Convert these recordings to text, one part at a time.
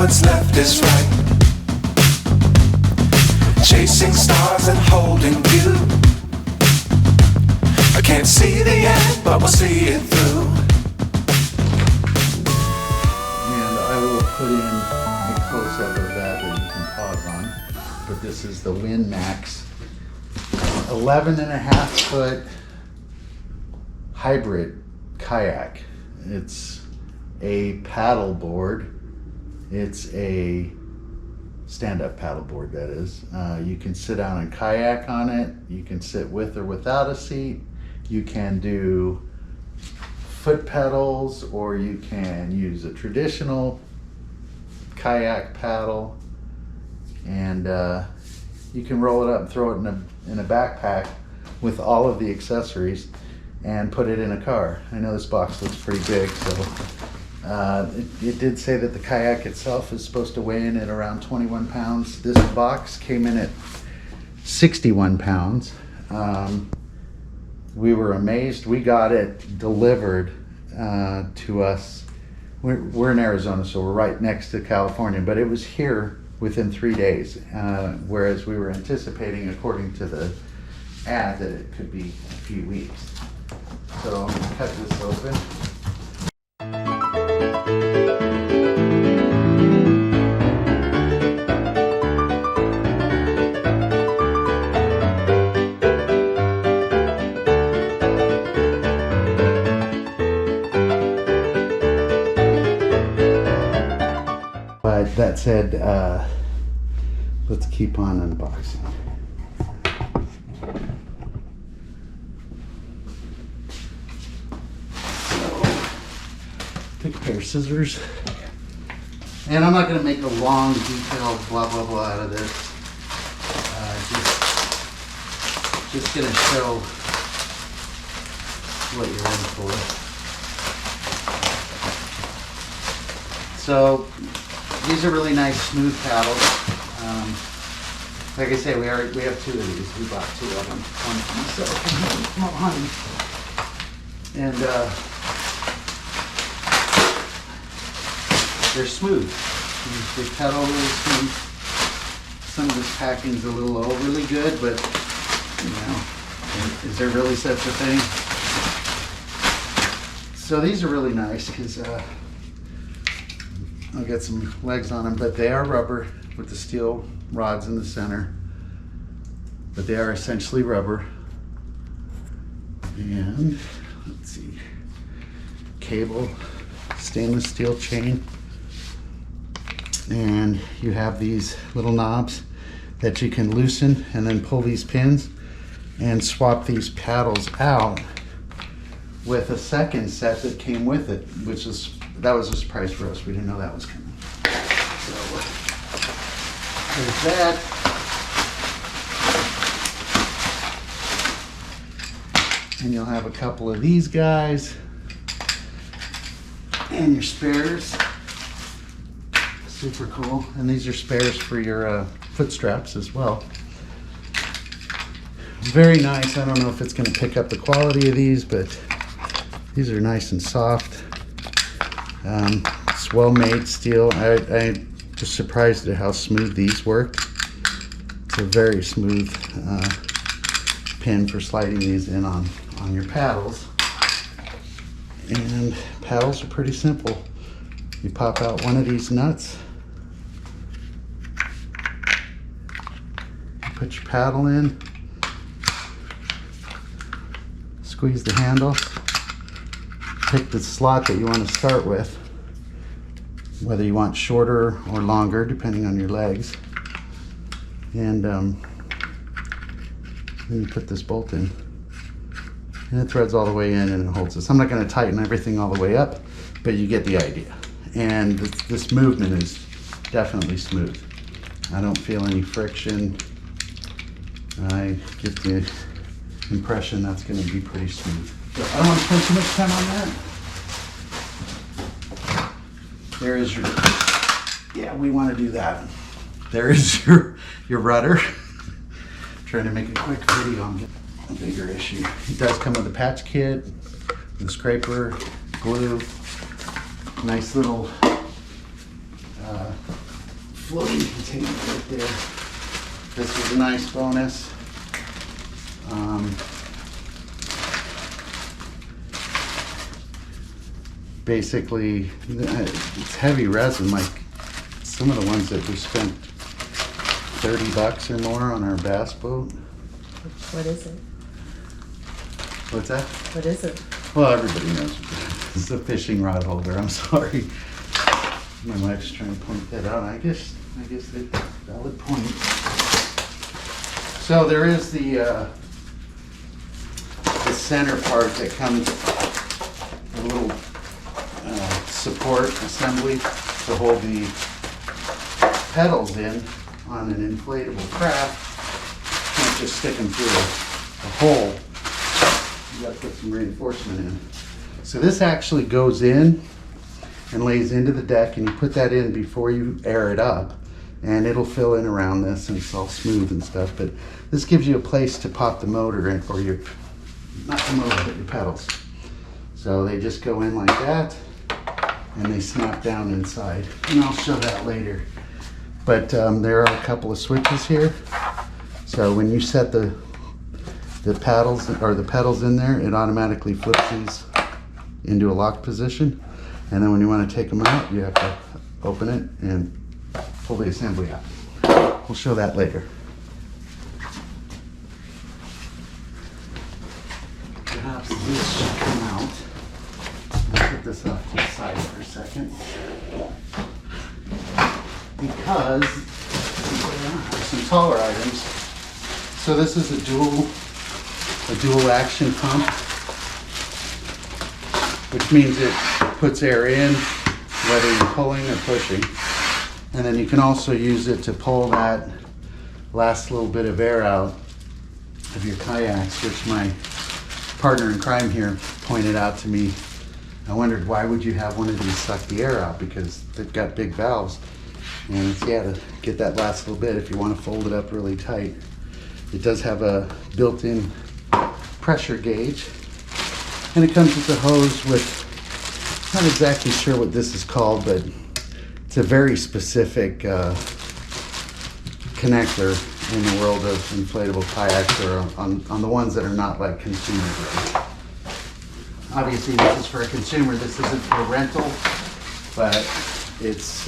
what's left is right. Chasing stars and holding you. I can't see the end, but we'll see it through. And I will put in a close-up of that you can pause on. But this is the Win Max 11.5 foot hybrid kayak. It's a paddle board. It's a stand-up paddle board, that is. You can sit down and kayak on it. You can sit with or without a seat. You can do foot pedals, or you can use a traditional kayak paddle, and you can roll it up and throw it in a backpack with all of the accessories and put it in a car. I know this box looks pretty big, so it did say that the kayak itself is supposed to weigh in at around 21 pounds. This box came in at 61 pounds. We were amazed. We got it delivered to us. We're in Arizona, so we're right next to California, but it was here within 3 days, whereas we were anticipating, according to the ad, that it could be a few weeks. So I'm gonna cut this open. But that said, let's keep on unboxing. Take a pair of scissors. And I'm not going to make a long, detailed blah, blah, blah out of this. Just going to show what you're in for. So, these are really nice, smooth paddles. Like I say, we have 2 of these. We bought 2 of them. One for myself and one for honey. And they're smooth. They pedal really smooth. Some of this packing's a little overly good, but you know, is there really such a thing? So these are really nice because I'll get some legs on them, but they are rubber with the steel rods in the center. But they are essentially rubber. And let's see, cable, stainless steel chain. And you have these little knobs that you can loosen and then pull these pins and swap these paddles out with a second set that came with it, that was a surprise for us. We didn't know that was coming. So there's that. And you'll have a couple of these guys and your spares. Super cool. And these are spares for your foot straps as well. Very nice. I don't know if it's going to pick up the quality of these, but these are nice and soft. It's well-made steel. I'm just surprised at how smooth these work. It's a very smooth pin for sliding these in on your paddles. And paddles are pretty simple. You pop out one of these nuts, you put your paddle in, squeeze the handle, pick the slot that you want to start with, whether you want shorter or longer depending on your legs, and then you put this bolt in and it threads all the way in and it holds this. I'm not going to tighten everything all the way up, but you get the idea. And this movement is definitely smooth. I don't feel any friction. I get the impression that's going to be pretty smooth. So I don't want to spend too much time on that. There is your, yeah, we want to do that. There is your rudder. Trying to make a quick video on a bigger issue. It does come with a patch kit, the scraper, glue, nice little floating container right there. This was a nice bonus. Basically, it's heavy resin, like some of the ones that we spent $30 or more on our bass boat. What is it? What's that? What is it? Well, everybody knows. It's a fishing rod holder. I'm sorry. My wife's trying to point that out. I guess that's a valid point. So there is the center part that comes with a little support assembly to hold the pedals in on an inflatable craft. You can't just stick them through a hole. You got to put some reinforcement in. So this actually goes in and lays into the deck, and you put that in before you air it up, and it'll fill in around this, and it's all smooth and stuff. But this gives you a place to pop the motor in, or your, not the motor, but your pedals. So they just go in like that, and they snap down inside. And I'll show that later. But there are a couple of switches here. So when you set the paddles or the pedals in there, it automatically flips these into a lock position. And then when you want to take them out, you have to open it and pull the assembly out. We'll show that later. Perhaps this should come out. I'll put this off to the side for a second. Because there are some taller items. So this is a dual action pump, which means it puts air in whether you're pulling or pushing. And then you can also use it to pull that last little bit of air out of your kayaks, which my partner in crime here pointed out to me. I wondered, why would you have one of these suck the air out? Because they've got big valves. And it's, yeah, to get that last little bit if you want to fold it up really tight. It does have a built-in pressure gauge. And it comes with a hose with, not exactly sure what this is called, but it's a very specific connector in the world of inflatable kayaks, or on the ones that are not like consumer grade. Obviously this is for a consumer, this isn't for rental, but it's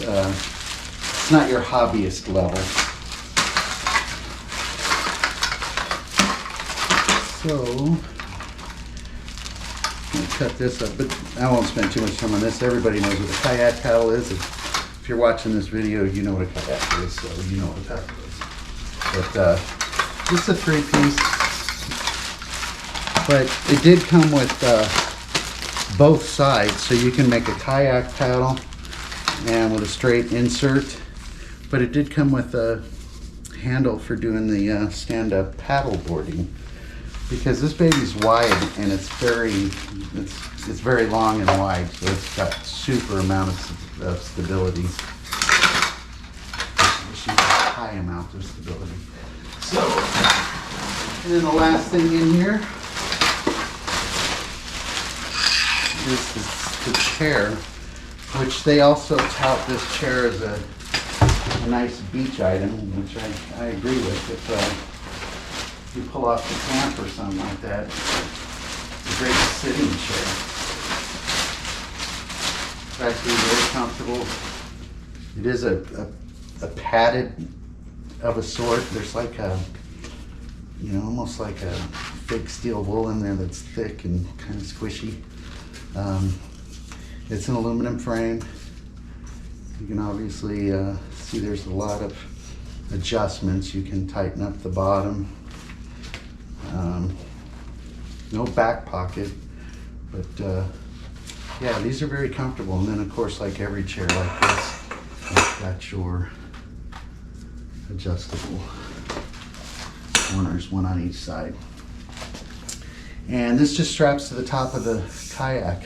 not your hobbyist level. So, I'm gonna cut this up, but I won't spend too much time on this. Everybody knows what a kayak paddle is. If you're watching this video, you know what a kayak is, so you know what a paddle is. But it's a 3-piece. But it did come with both sides, so you can make a kayak paddle and with a straight insert. But it did come with a handle for doing the stand-up paddle boarding, because this baby's wide and it's very long and wide, so it's got super amount of stability. Actually, a high amount of stability. So, and then the last thing in here is the chair, which they also tout this chair as a nice beach item, which I agree with. If you pull off the camp or something like that, it's a great sitting chair. It's actually very comfortable. It is a padded of a sort. There's like a, almost like a fake steel wool in there that's thick and kind of squishy. It's an aluminum frame. You can obviously see there's a lot of adjustments. You can tighten up the bottom. No back pocket, but yeah, these are very comfortable. And then of course, like every chair like this, you've got your adjustable corners, one on each side. And this just straps to the top of the kayak,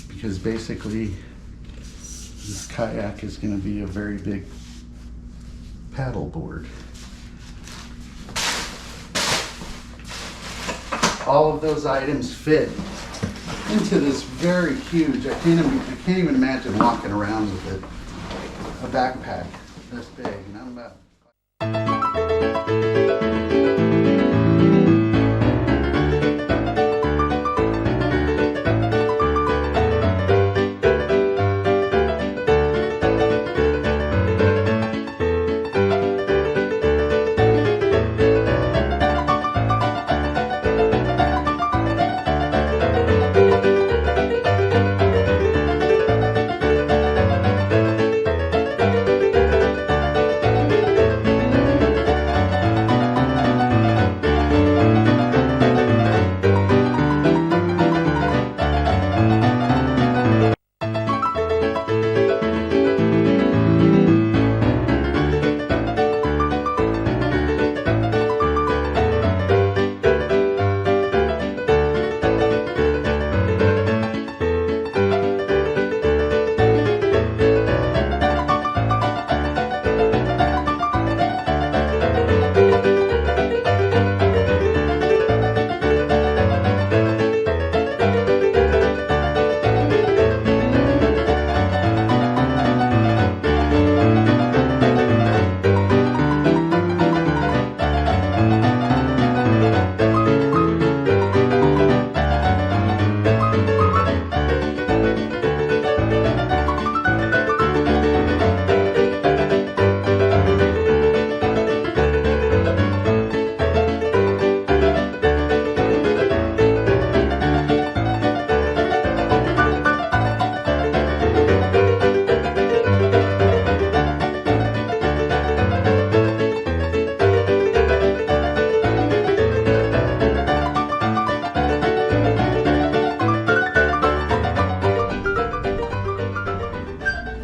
because basically this kayak is going to be a very big paddle board. All of those items fit into this very huge, I can't even imagine walking around with a backpack this big, and I'm about.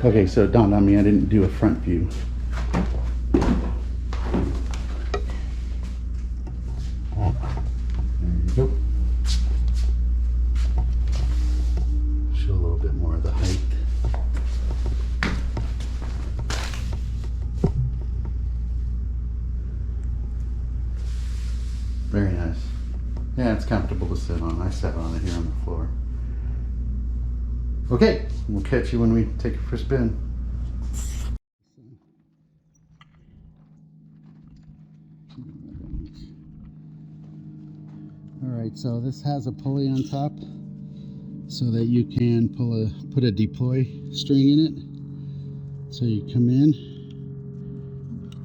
Okay, so it dawned on me I didn't do a front view. There you go. Show a little bit more of the height. Very nice. Yeah, it's comfortable to sit on. I sat on it here on the floor. Okay, we'll catch you when we take it for a spin. Alright, so this has a pulley on top so that you can put a deploy string in it. So you come in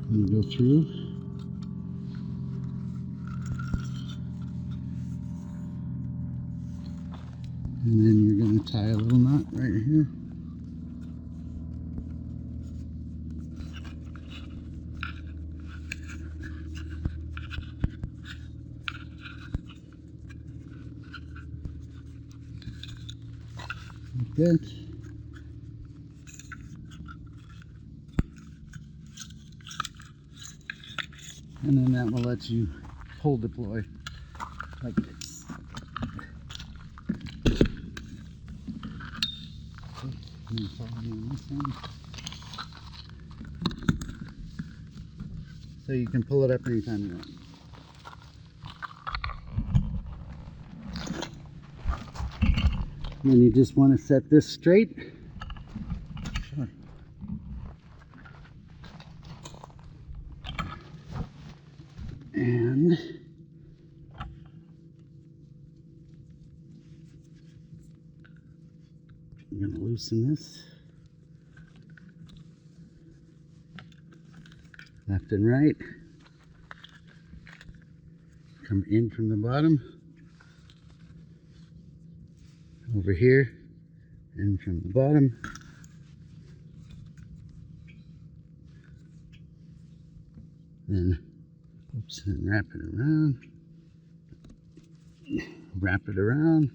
and you go through. And then you're going to tie a little knot right here. Like that. And then that will let you pull deploy like this. And follow me on this one. So you can pull it up anytime you want. And then you just want to set this straight. Sure. And I'm going to loosen this left and right. Come in from the bottom over here, and from the bottom then and wrap it around,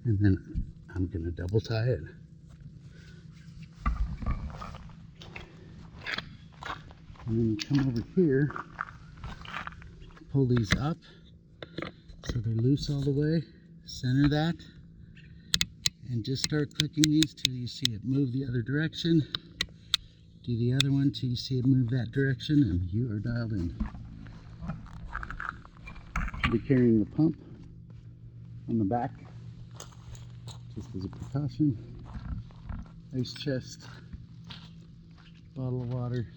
and then I'm going to double tie it. And then you come over here, pull these up so they're loose all the way, center that, And just start clicking these till you see it move the other direction. Do the other one till you see it move that direction, and you are dialed in. I'll be carrying the pump on the back, just as a precaution. Ice chest, bottle of water.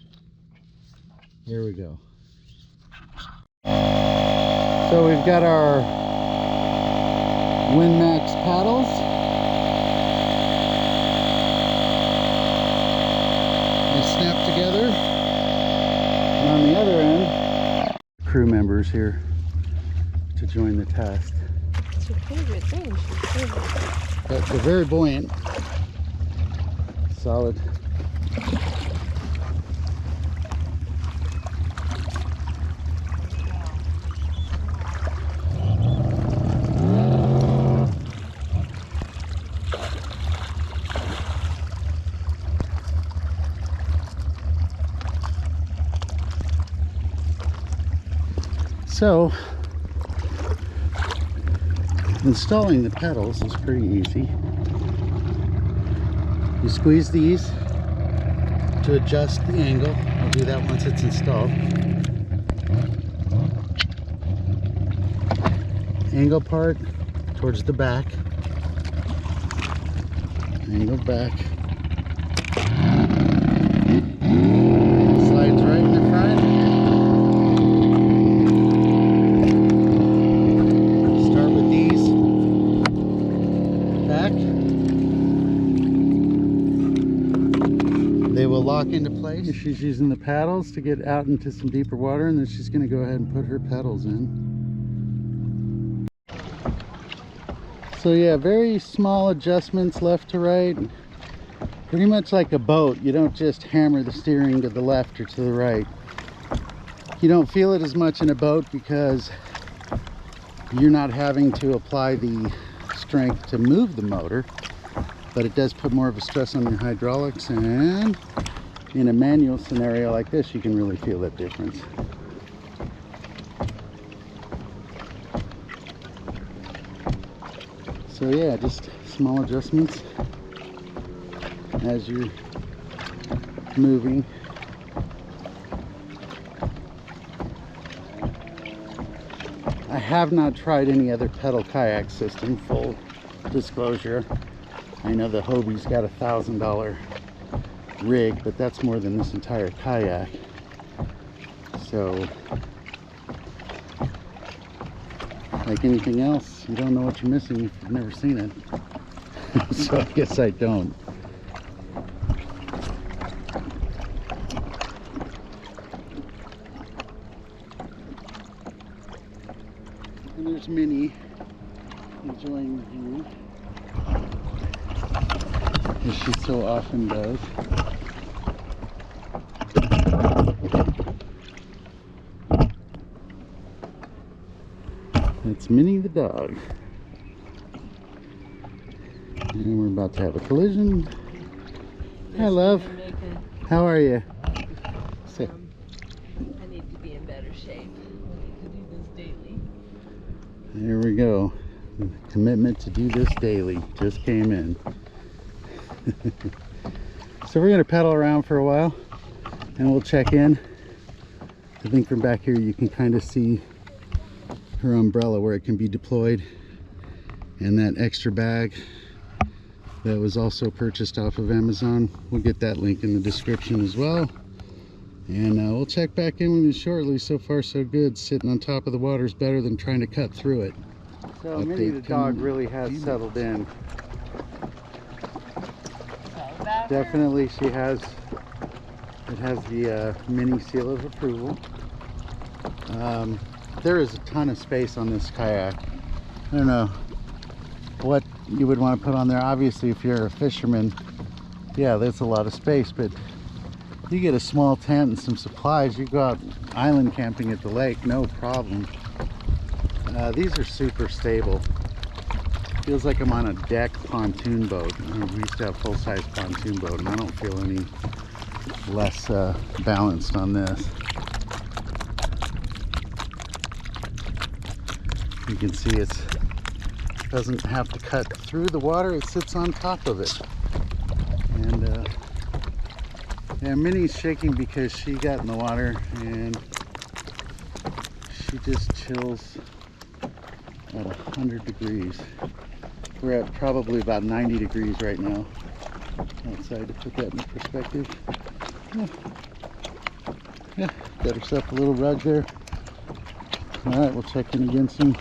There we go. So we've got our WinMax paddles. They snap together. And on the other end, crew members here to join the test. It's your favorite thing. But they're very buoyant. Solid. So, installing the pedals is pretty easy. You squeeze these to adjust the angle. I'll do that once it's installed. Angle part towards the back. Angle back. Slides right in the front. Start with these. Back. They will lock into place. She's using the paddles to get out into some deeper water, and then she's going to go ahead and put her pedals in. So yeah, very small adjustments left to right. Pretty much like a boat. You don't just hammer the steering to the left or to the right. You don't feel it as much in a boat because you're not having to apply the strength to move the motor, but it does put more of a stress on your hydraulics, and in a manual scenario like this you can really feel that difference. So yeah, just small adjustments as you're moving. I have not tried any other pedal kayak system, full disclosure. I know the Hobie's got $1,000 rig, but that's more than this entire kayak. So, like anything else, you don't know what you're missing if you've never seen it. So I guess I don't. And there's Minnie enjoying the view, as she so often does. That's Minnie the dog. And we're about to have a collision. Hi, love. How are you? Sit. I need to be in better shape. I need to do this daily. There we go. The commitment to do this daily just came in. So we're going to pedal around for a while and we'll check in. I think from back here you can kind of see her umbrella where it can be deployed, and that extra bag that was also purchased off of Amazon. We'll get that link in the description as well, and we'll check back in with you shortly. So far so good. Sitting on top of the water is better than trying to cut through it. So Minnie the dog really has settled in. Definitely she has, it has the mini seal of approval. There is a ton of space on this kayak. I don't know what you would want to put on there. Obviously if you're a fisherman, yeah, there's a lot of space, but you get a small tent and some supplies, you go out island camping at the lake, no problem. These are super stable. Feels like I'm on a deck pontoon boat. We used to have full-size pontoon boat, and I don't feel any less balanced on this. You can see it's doesn't have to cut through the water, it sits on top of it. And yeah, Minnie's shaking because she got in the water and she just chills at 100 degrees. We're at probably about 90 degrees right now outside, to put that in perspective. Yeah, got herself a little rug there. All right, we'll check in again soon.